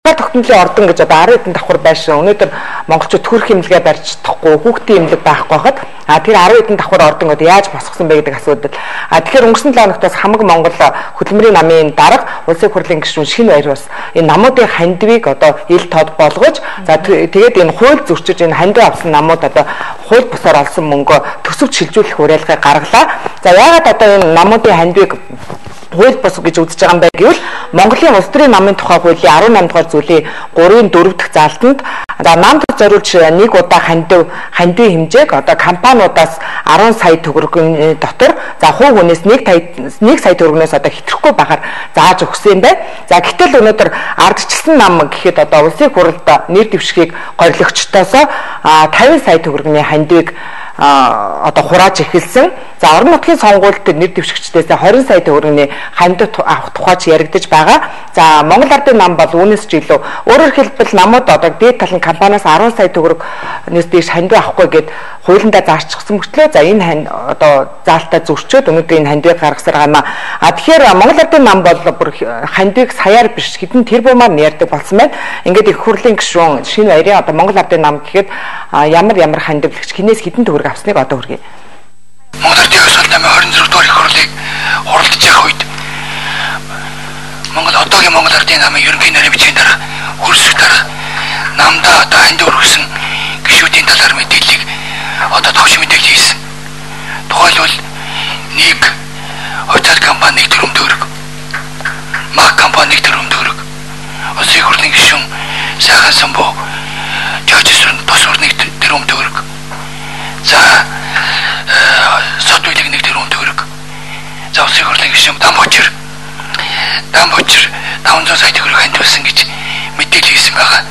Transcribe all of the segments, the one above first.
тогтнолын ордон гэж одоо 10 хэдэн давхар байшин өнөөдөр монголчууд төрх имлэгээ барьж чадахгүй хүүхдийн имлэг байхгүй хахад тэр 10 хэдэн давхар ордон одоо яаж босгосон бэ гэдэг асуудал. Тэгэхээр өнгөрсөн 7 хоногтоос хамаг Монгол хөдөлмөрийн намын дарга улсын хурлын гишүүн шинэ баяр бас энэ намуудын хандивыг одоо ил тод болгож за тэгээд энэ хууль зөрчиж энэ хандив авсан намууд одоо хууль бусаар олсон мөнгө төсөвт шилжүүлэх уриалгыг гаргалаа. За яагаад одоо энэ намуудын хандивыг хууль бус гэж үзэж байгаа юм бэ гэвэл Монголын улс төрийн намын тухай хуулийн 18 дугаар зүйлийн 3-ын 4 дахь заалтанд намд зориулж нэг удаа хандивын хэмжээг одоо компаниудаас 10 сая төгрөгийн дотор за хувь хүнээс 1 сая төгрөгнөөс одоо хэтрэхгүй байгаар зааж өгсөн юм байна. За гэтэл өнөөдөр ардчилсан нам гэхэд одоо улсын хурлд нэр дэвшгийг горилогчдоос 50 сая төгрөгийн хандивыг одоо хурааж эхэлсэн. За орон нутгийн сонгуульд нэр дэвшигчдээс 20 сая төгрөгийн хандив авах тухайч яригдж байгаа. За Монгол Ардын нам бол үүнээс ч илүү өөрөөр хэлбэл намууд одоо дээд талын компаниас 10 сая төгрөгнөөс дээш хандив авахгүй гэд хуулиндаа заашчихсан мөртлөө за энэ одоо заалтаа зөрчөөд өнөөдөр энэ хандивыг гаргасаар байна. Тэгэхээр Монгол Ардын нам бол бүр хандивыг саяар биш хэдэн тэрбумаар ярьдаг болсон байна. Ингээд их хурлын гишүүн шинэ баярын одоо Монгол Ардын нам гэхэд ямар хандивлагч хинээс хэдэн төгрөг авсныг одоо хүргэе. Монгол Ардын хувьд намын 24 дугаар их хурлыг хуралдаж явах үед одоогийн Монгол Ардын намын ерөнхий нарийн бичгийн дараа хөрсөх дараа намдаа одоо хандив өргөсөн гишүүдийн талаар мэдээллийг одоо товч мэдээлэл хийсэн. Тухайлбал нэг хотел компани 1 тэрбум төгрөг, мах компани 1 тэрбум төгрөг, улсын хурлын гишүүн сайхан самбуу жижигсэн тосвор 1 тэрбум төгрөг. За сот үйлэг 1 тэрбум төгрөг. За улсын хурлын гишүүн дан бочир 500 сая төгрөг хандивсан гэж мэдээлэл хийсэн байгаа.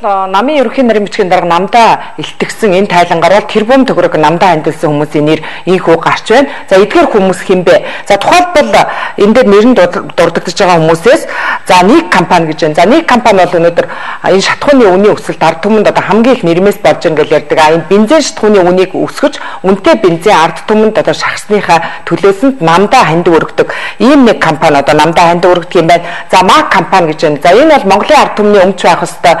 Намын ерөнхий нарийн бичгийн дарга намдаа илтгэсэн энэ тайлангаар бол тэрбум төгрөг намдаа хандилсан хүмүүсийн нэр ийхүү гарч байна. За эдгээр хүмүүс хэн бэ? За тухайлбал энэ дээр нэр нь дурддагдж байгаа хүмүүсээс за нэг компани гэж байна. За нэг компани бол өнөөдөр энэ шатхууны үнийн өсөлт ард түмэнд одоо хамгийн их нэрмээс болж байгаа гэж ярьдаг. Энэ бензин шатхууны үнийг өсгөж үнэтэй бензин ард түмэнд одоо шахсныхаа төлөөсөнд намдаа хандив өргөдөг. Ийм нэг компани одоо намдаа хандив өргөдөг юм байна. За мак компани гэж байна. За энэ бол Монголын ард түмний өмч байх хэвээр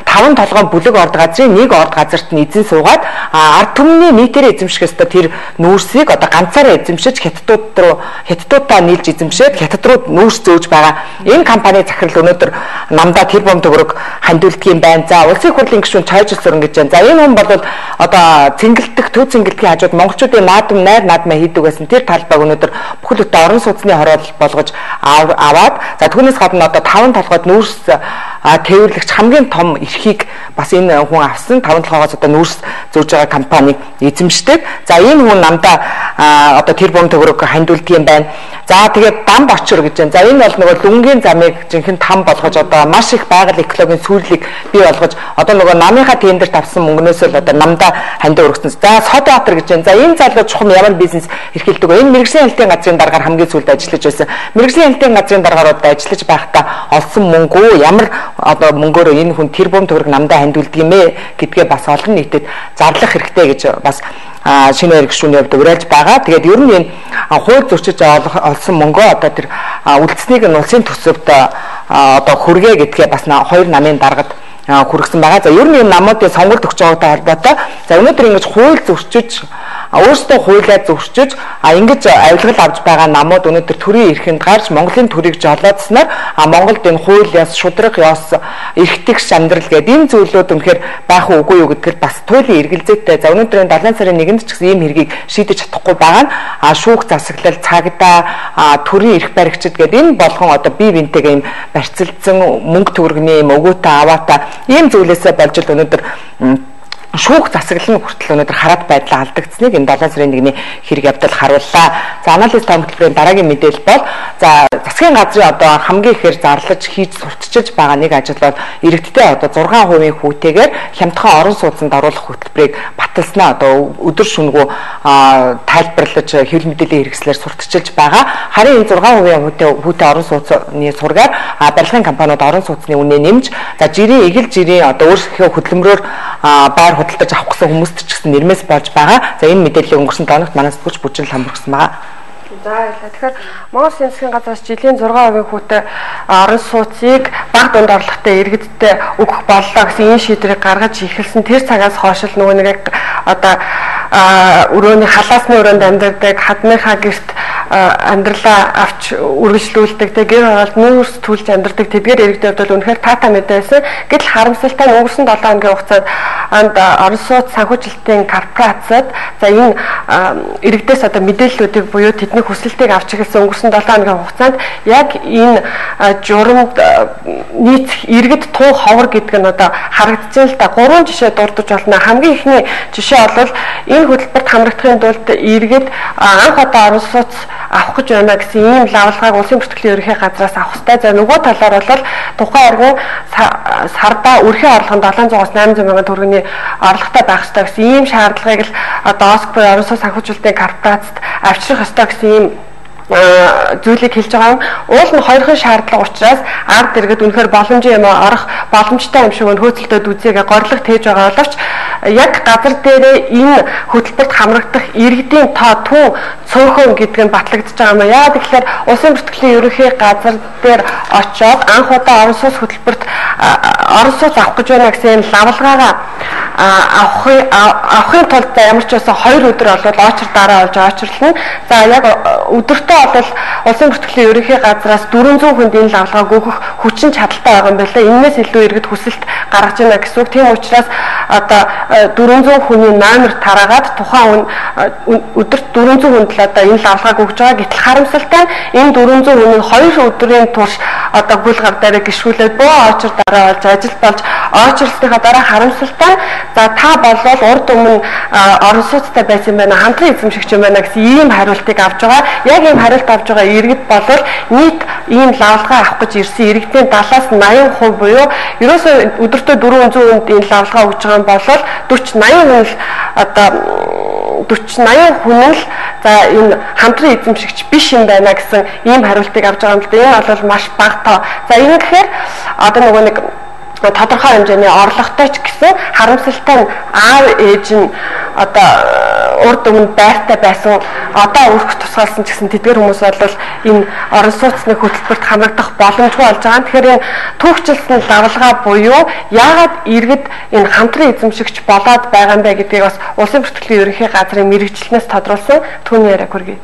5 толгойн бүлэг орд газрын нэг орд газарт нь эзэн суугаад ард түмний нийтээр эзэмших ёстой тэр нүүрсийг одоо ганцаараа эзэмшиж хятадуудаа нийлж эзэмшээд хятад руу нүүрс зөөж байгаа. Энэ компани захирал өнөөдөр намдаа тэрбум төгрөг хандивлдаг юм байна. За улсын хурлын гишүүн Чойжил Сүрэн гэж байна. За энэ хүн бол одоо цэнгэлдэх төв цэнгэлдэхийн хажууд монголчуудын наадам найр наадмаа хийдэг байсан. Тэр талбайг өнөөдөр бүхэл бүтэн орон сууцны хороол болгож аваад за түүнээс гадна одоо 5 толгойд нүүрс тээвэрлэгч хамгийн том эрхийг бас энэ хүн авсан 5 толгоогоос одоо нүүрс зөөж байгаа компани эзэмшдэг. За энэ хүн намдаа одоо тэрбум төгрөг хандивлдаг юм байна. За тэгээд дан бочир гэж байна. За энэ бол нөгөө лүнгийн замыг жинхэнэ там болгож одоо маш их байгаль экологийн сүрлийг бий болгож одоо нөгөө намынхаа тендерт авсан мөнгнөөс л одоо намдаа хандив өргөсөн. За Содбаатар гэж байна. За энэ залуу чухам ямар бизнес эрхэлдэг вэ? Энэ мэрэгжлийн хяналтын газрын даргаар хамгийн сүүлд ажиллаж байсан. Мэрэгжлийн хяналтын газрын даргаарууд ажиллаж байхдаа олсон мөнгөө ямар одоо мөнгөөр энэ хүн тэрбум төгрөг намдаа хандивлдаг юм ээ гэдгээ бас олон нийтэд зарлах хэрэгтэй гэж бас шинэ баяр гишүүний хувьд уриалж байгаа. Тэгээд ер нь энэ хууль зөрчиж олсон мөнгөө одоо тэр үлдсэнийг нь улсын төсөвт одоо хүргээ гэдгээ бас 2 намын даргад хүргэсэн байгаа. За ер нь энэ намуудын сонгуульд өгч байгаатай холбоотой за өнөөдөр ингэж хууль зөрчиж өөрсдөө хуулиа зөрчиж ингэж авилгал авч байгаа намууд өнөөдөр төрийн эрхэнд гарч Монголын төрийг жолоодсноор Монголд энэ хууль яс шудраг яс эрхтгч амьдрал гэдэг энэ зүйлүүд үнэхээр байх үгүй юу гэдгээр бас туйлын эргэлзээтэй. За өнөөдөр 7 сарын 1-нд ч гэсэн ийм хэргийг шийдэж чадахгүй байгаа нь шүүх засаглал цагдаа төрийн эрх баригчид гэдэг энэ болгон одоо бие биентэйгээ ийм барьцалдсан мөнгө төгрөгийн ийм өгөөтэй аваатаа ийм зүйлээсээ болж өнөөдөр шүүх засаглалын хүртэл өнөөдөр хараат байдлаа алдагдсныг энэ 7 сарын 1-ний хэрэг явдал харууллаа. За анализ томтлбарын дараагийн мэдээлэл бол за засгийн газрын одоо хамгийн ихээр зарлаж хийж сурталчилж байгаа нэг ажил бол иргэдтэй одоо 6% хүүтэйгээр хямдхан орон сууцнд оруулах хөтөлбөрийг баталснаа одоо өдөр шөнөгөө тайлбарлаж хэвлэл мэдээллийн хэрэгслээр сурталчилж байгаа. Харин энэ 6% хүүтэй орон сууцны сургаар барилгын компаниуд орон сууцны үнэ нэмж за жирийн эгэл жирийн одоо өөрсдийнхөө хөдөлмөрөөр баар худалдаж авах гэсэн хүмүүст ч гэсэн нэрмээс болж байгаа. За энэ мэдээллийг өнгөрсөн 7 хоногт манай сэтгүүлч бүжил хамрагсан байгаа. За ялла. Тэгэхээр Монгол Эдийн засгийн газраас жилийн 6% хүүтэй орон сууцыг баг дунд орлоготой иргэдтэй өгөх боллоо гэсэн энэ шийдвэрийг гаргаж эхэлсэн. Тэр цагаас хойш л нөгөө нэг одоо өрөөний халаасны өрөөнд амьдардаг хадмынхаа гэрт амьдралаа авч үргэлжлүүлдэг гэр оролт нүүрс түлж амьдардаг тэдгээр иргэдэд бол үнэхээр таатай мэдээсэн. Гэтэл харамсалтай нь өнгөрсөн 7 хоногийн хугацаанд орон сууц санхүүжилтийн корпорацид за энэ иргэдээс одоо мэдээллүүдийг буюу тэдний хүсэлтийг авч эхэлсэн өнгөрсөн 7 хоногийн хугацаанд яг энэ журамд нийцэх иргэд тун ховор гэдэг нь одоо харагдаж байна л да. 3 жишээ дурдж болно. Хамгийн ихний жишээ бол энэ хөтөлбөрт хамрагдахын тулд иргэд анх одоо орон сууц авах гэж байна гэсэн ийм лавлгааг улсын бүртгэлийн ерөнхий газраас авах хэрэгтэй. За нөгөө талаар бол тухайн оргон сарда өрхийн орлогонд 700-аас 800 мянган төгрөгийн орлоготой байх ёстой гэсэн ийм шаардлагыг л одоо ОСК орон сууц санхүүжилтийн корпорацид авчрах ёстой гэсэн ийм зүйлийг хэлж байгаа юм. Уул нь хоёрхан шаардлага учраас ард иргэд үнэхээр боломжийн юм орох боломжтой юм шиг хөөцөлтөд үзээгээ горлох тээж байгаа боловч яг газар дээрээ энэ хөтөлбөрт хамрагдах иргэдийн тоо түн цөөхөн гэдэг нь батлагдж байгаа юм. Яагаад гэвэл улсын бүртгэлийн ерөнхий газар дээр очиод анх удаа орон сууц хөтөлбөрт орон сууц авах гэж байна гэсэн лавлгаагаа авахын тулд ямар ч байсан 2 өдөр болвол очир дараа болж очирлно. За яг өдөртөө бол улсын бүртгэлийн ерөнхий газраас 400 хүнд энэ лавлгааг өгөх хүчин чадалтай байгаа юм байна. Иннээс илүү иргэд хүсэлт гаргаж байна гэсэн үг. Тийм учраас одоо 400 хүний номер тараагаад тухайн өдөрт 400 хүнд л одоо энэ лавлгааг өгж байгаа. Гэтэл харамсалтай нь энэ 400 хүний 2 өдрийн турш одоо гүйл гар дээр гიშгүүлээд бөө очир дараа болж ажил болж очирлсныхаа дараа харамсалтай за та болвол урд өмнө орон сууцтай байсан байна хамтран эзэмшигч юм байна гэсэн ийм хариултыг авж байгаа. Яг ийм хариулт авж байгаа иргэд болвол нийт ийм лавлгаа авах гэж ирсэн иргэдийн 70-аас 80% буюу ерөөсөө өдөртөө 400 хүнд энэ лавлгаа өгж байгаа юм болвол 40-80 хүн л одоо 40-80 хүн л за энэ хамтран эзэмшигч биш юм байна гэсэн ийм хариултыг авж байгаа юм л да. Энэ бол маш бага тоо. За энэ гэхээр одоо нөгөө нэг тодорхой хэмжээний орлоготой ч гэсэн харамсалтай нь аав ээж нь одоо урд өмнө байртай байсан одоо өрх тусгаалсан ч гэсэн тэдгээр хүмүүс бол энэ орон сууцны хөтөлбөрт хамрагдах боломжгүй болж байгаа. Тэгэхээр энэ түүхчилсэн лавлгаа буюу яагаад иргэд энэ хамтран эзэмшигч болоод байгаа юм бэ гэдгийг бас улсын бүртгэлийн ерөнхий газрын мэргэжилтнээс тодруулсан түүний яриаг хүргэе.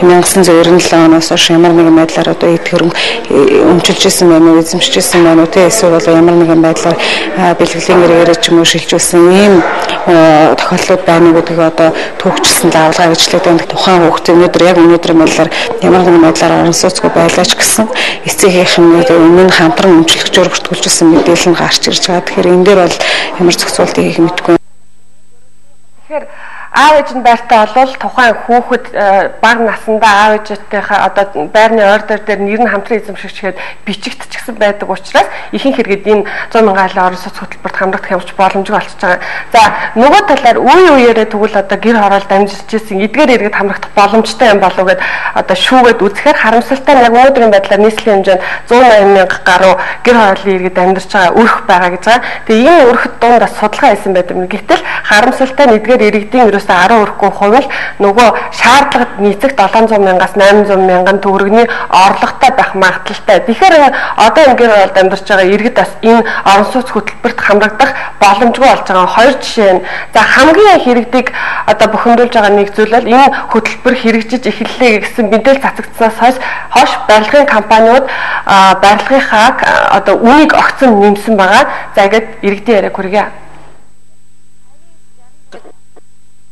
1997 оноос хойш ямар нэгэн байдлаар одоо эд хөрөнгө өмчилж исэн байна уу, эзэмшиж исэн байна уу, эсвэл бол ямар нэгэн байдлаар бэлтгэлийн гэрээр ч юм уу шилжүүлсэн ийм тохиолдлууд байна уу гэдгийг одоо түүхчилсэн лавлгаа гэж хэлээд тухайн хүүхдээ өнөөдөр яг өнөөдрийн байдлаар ямар нэгэн байдлаар орон сууцгүй байлаач гэсэн эцэгийнх нь өмнө хамтран өмчлөгчөөр бүртгүүлжсэн мэдээлэл нь гарч ирж байгаа. Тэгэхээр энэ дээр бол ямар зохицуултыг хийх мэдэхгүй. Тэгэхээр аав ээж нь байртай болвол тухайн хүүхэд бага насндаа аав ээжтэйхээ одоо байрны ойр дээр нэр нь хамтран эзэмшигчгээд бичигдчихсэн байдаг учраас ихэнх хэрэгэд энэ 100 мянган айлын орон сууц хөтөлбөрт хамрагдах юмч боломжгүй болчихж байгаа. За нөгөө талаар үе үеэрээ тэгвэл одоо гэр хороолд амжилж ирсэн эдгээр иргэд хамрагдах боломжтой юм болов гэд одоо шүүгээд үзэхээр харамсалтай нь яг өнөөдрийн байдлаар нийслэлийн хэмжээнд 180 мянга гаруй гэр хорооллын иргэд амьдарч байгаа өрх байгаа гэж байгаа. Тэгээ энэ өрхөд дундаас судалгаа хийсэн байдаг юм. Гэтэл харамсалтай нь эдгээр иргэдийн 10 өрөхгүй хувь л нөгөө шаардлагад нийцэх 700 мянгаас 800 мянган төгрөгийн орлоготой байх магадaltaй. Тэгэхээр одоо энэ гэр оролд амьдарч байгаа иргэд бас энэ орон сууц хөтөлбөрт хамрагдах боломжгүй болж байгаа. Хоёр жишээ нь. За хамгийн хэрэгдэг одоо бухимдуулж байгаа нэг зүйл бол энэ хөтөлбөр хэрэгжиж эхэллээ гэсэн мэдээлэл цацагдсанаас хойш барилгын компаниуд барилгынхаа одоо үнийг огцон нэмсэн байгаа. За ингээд иргэдийн яриаг хүргэе.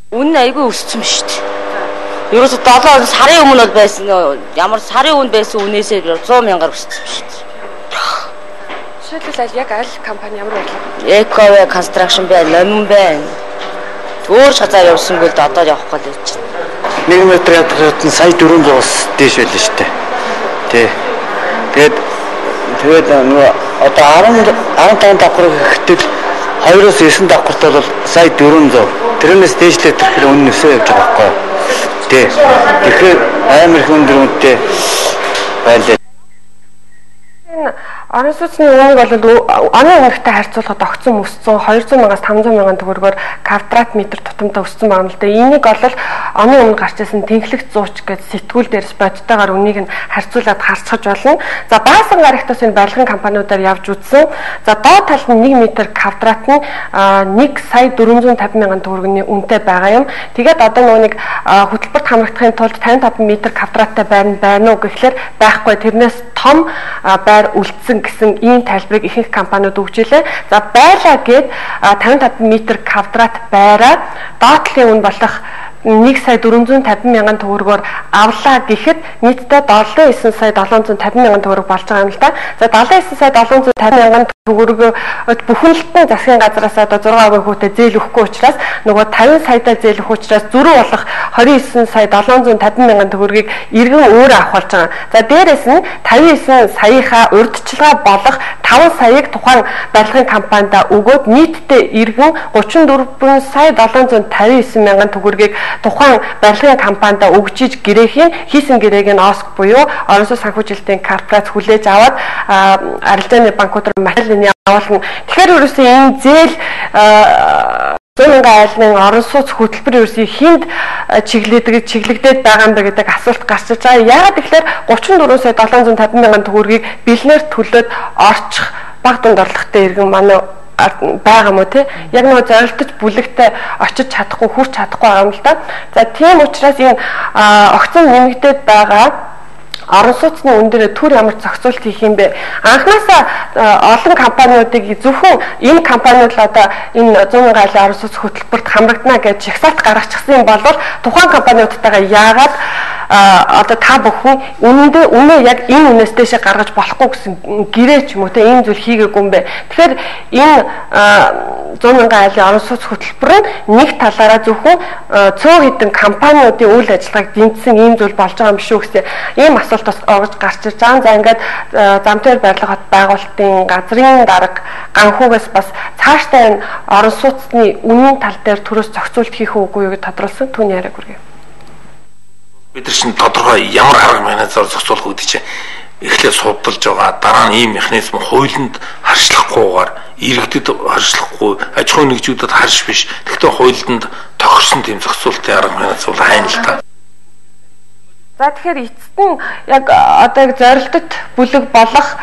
Үнэ айгүй өссөн шүү дээ. Ерөөсө 7 сарын өмнө бол байсан ямар сарын өмнө байсан үнээсээ 100 мянгаар өссөн шүү дээ. Жишээлбэл яг аль компани ямар байлаа? Eco Construction байна, Ломон байна. Өөр шазаар явсангүй л одоо явах гол гэж байна. 1 метр ядахад нь сая 400-аас дээш байлаа шүү дээ. Тий. Тэгээд нөгөө одоо 15 давхар гэхдээ 2-оос 9 давхартай бол сая 400. Тэрнээс дээшлээд тэрхээр үнэ өсөө явж байгаа байхгүй. Тий. Тэгэхээр амар их өндөр үнэтэй байлаа. Энэ Орон сууцны үнэг бол оны үнэтэй харьцуулахад огцон өссөн 200 мянгаас 500 мянган төгрөгөөр квадрат метр тутамдаа өссөн байна л да. Энийг бол оны өмнө гарч ирсэн тэнхлэгт зууч гэж сэтгүүл дээрс бодтойгоор үнийг нь харьцуулаад харьцаж болно. За баасан гарагтаас энэ барилгын компаниудаар явж үзсэн. За доод талд нь 1 м квадрат нь 1,450,000 төгрөгийн үнэтэй байгаа юм. Тэгээд одоо нэг хөтөлбөрт хамрагдахын тулд 55 м квадраттай байна уу гэхлээр байхгүй. Тэрнээс том байр үлдсэн гэсэн ийм тайлбарыг ихэнх компаниуд өгч илээ. За байлаа гээд 55 м квадрат байраа доотлын үн болох 1,450,000 төгрөгөөр авлаа гэхэд нийтдээ 79,750,000 төгрөг болж байгаа юм л да. За 79,750,000 төгрөг бүхэнлэтэн засгийн газраас одоо 6% хүүтэй зээл өгөхгүй учраас нөгөө 50 саятай зээл өгөх учраас зөрүү болох 29,750,000 төгрөгийг иргэн өөрөө авах болж байгаа. За дээрэс нь 59 саяхаа урьдчилгаа болох 5 саяыг тухайн барилгын компанид өгөөд нийтдээ иргэн 34,759,000 төгрөгийг тухайн барилгын компанид өгчиж гэрээхийн хийсэн гэрээг нь ОСК буюу Орон сууц санхүүжилтийн корпорац хүлээж аваад арилжааны банкуд руу материалын явуулна. Тэгэхээр ерөөсөө энэ зээл 100,000 айлын орон сууц хөтөлбөр ерөөсөө хинд чиглэгдээд байгаа юм бэ гэдэг асуулт гарч иж байгаа. Яагаад тэгэхээр 34,750,000 төгрөгийг бэлнээр төлөөд орчих баг дунд орлоготой иргэн манай байгаа мó тий. Яг нөгөө зорилтож бүлэгтээ очиж чадахгүй, хүрч чадахгүй байгаа юм л да. За тийм учраас энэ огцон нэмэгдээд байгаа орон сууцны үн дээр түр ямар зохицуулт хийх юм бэ? Анхнаасаа олон компаниудыг зөвхөн энэ компаниуд л одоо энэ 100,000 айлын орон сууц хөтөлбөрт хамрагдана гэж жагсаалт гаргачихсан юм бол тухайн компаниудтайгаа яагаад одоо та бүхэн үнэ яг энэ үнээс дэше гаргаж болохгүй гэсэн гэрээ ч юм уу те ийм зүйл хийгээгүй юм бэ. Тэгэхээр энэ 100,000 айлын орон сууц хөтөлбөр нь нэг талаараа зөвхөн цөөн хэдэн компаниудын үйл ажиллагааг дэмжсэн ийм зүйл болж байгаа юм шүү гэсэн ийм асуулт бас орж гарч ирж байгаа. За ингээд замтэр барилга хот байгуулалтын газрын дарга ганхуугаас бас цаашдаа энэ орон сууцны үнийн тал дээр төрөөс зохицуулт хийх үгүй юу гэж тодруулсан түүний яриаг хүргэв. Бид нар чинь тодорхой ямар арга механизмаар зохицуулах үүдий чинь эхлээд судалж байгаа. Дараа нь ийм механизм хуулинд харьцлахгүйгээр иргэдэд харьцлахгүй аж ахуйн нэгжүүдэд харьж биш. Тэгвэл хуулинд тохирсон тийм зохицуултын арга механизм бол хайна л та. За тэгэхээр эцэст нь яг одоо яг зорилтод бүлэг болох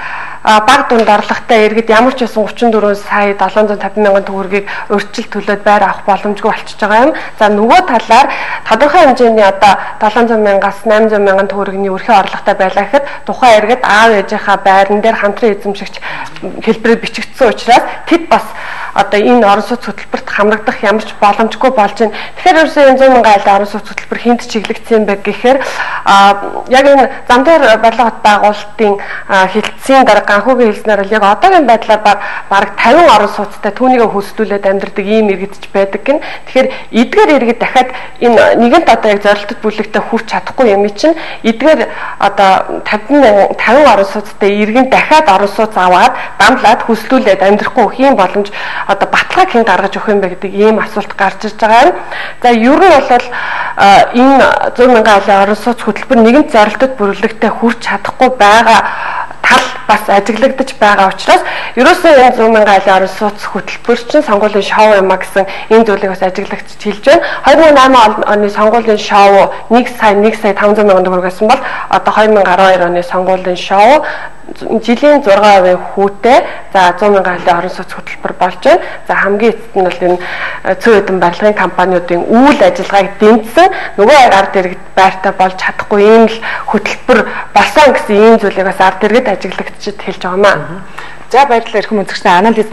баг дунд орлоготой иргэд ямар ч байсан 34,750,000 төгрөгийг урьдчил төлөөд байр авах боломжгүй болчихж байгаа юм. За нөгөө талаар тодорхой хэмжээний одоо 700,000-аас 800,000 төгрөгийн өрхөө орлоготой байлаа гэхэд тухайн иргэд аав ээжийнхаа байран дээр хамтран эзэмшигч хэлбэрээр бичигдсэн учраас тэд бас одоо энэ орон сууц хөтөлбөрт хамрагдах ямар ч боломжгүй болж байна. Тэгэхээр ерөөсөө энэ 100,000 айлын орон сууц хөтөлбөр хүнд чиглэгдсэн бэ гэхээр яг энэ замтэр барилга хот байгуулалтын хэлтсийн дарга ганхуугийн хэлснээр л яг одоогийн байдлаар бараг 50 орон сууцтай түүнийгээ хөсдүүлээд амьдардаг ийм иргэдч байдаг гин. Тэгэхээр эдгээр иргэд дахиад энэ нэгэнт одоо яг зорилтод бүлэгтээ хүрч чадахгүй юм чинь эдгээр одоо 50 орон сууцтай иргэн дахиад орон сууц аваад дамлаад хөсдүүлээд амьдрахгүй өгөх юм боломж одоо баталгааг хэн гаргаж өгөх юм бэ гэдэг ийм асуулт гарч ирж байгаа юм. За ер нь бол энэ 100,000 айлын орон сууц хөтөлбөр нэгэнт зорилтод бүлэгтээ хүрч чадахгүй байгаа тал бас ажиглагдаж байгаа учраас ерөөсөө энэ 100,000 айлын орон сууц хөтөлбөр чинь сонгуулийн шоу юм а гэсэн энэ зүйлийг бас ажиглагдаж хэлж байна. 2008 оны сонгуулийн шоу 1,500,000 төгрөг гэсэн бол одоо 2012 оны сонгуулийн шоу жилийн 6% хүүтэй за 100,000 айлын орон сууц хөтөлбөр болж байна. За хамгийн эцэст нь бол энэ цөөн хэдэн барилгын компаниудын үйл ажиллагааг дэмжсэн нөгөө ард иргэд байртай болж чадахгүй ийм л хөтөлбөр болсон гэсэн ийм зүйлийг бас ард иргэд ажиглагдчихад хэлж байгаа юм аа. За баярлалаа эрхэм үзэгчдээ анализ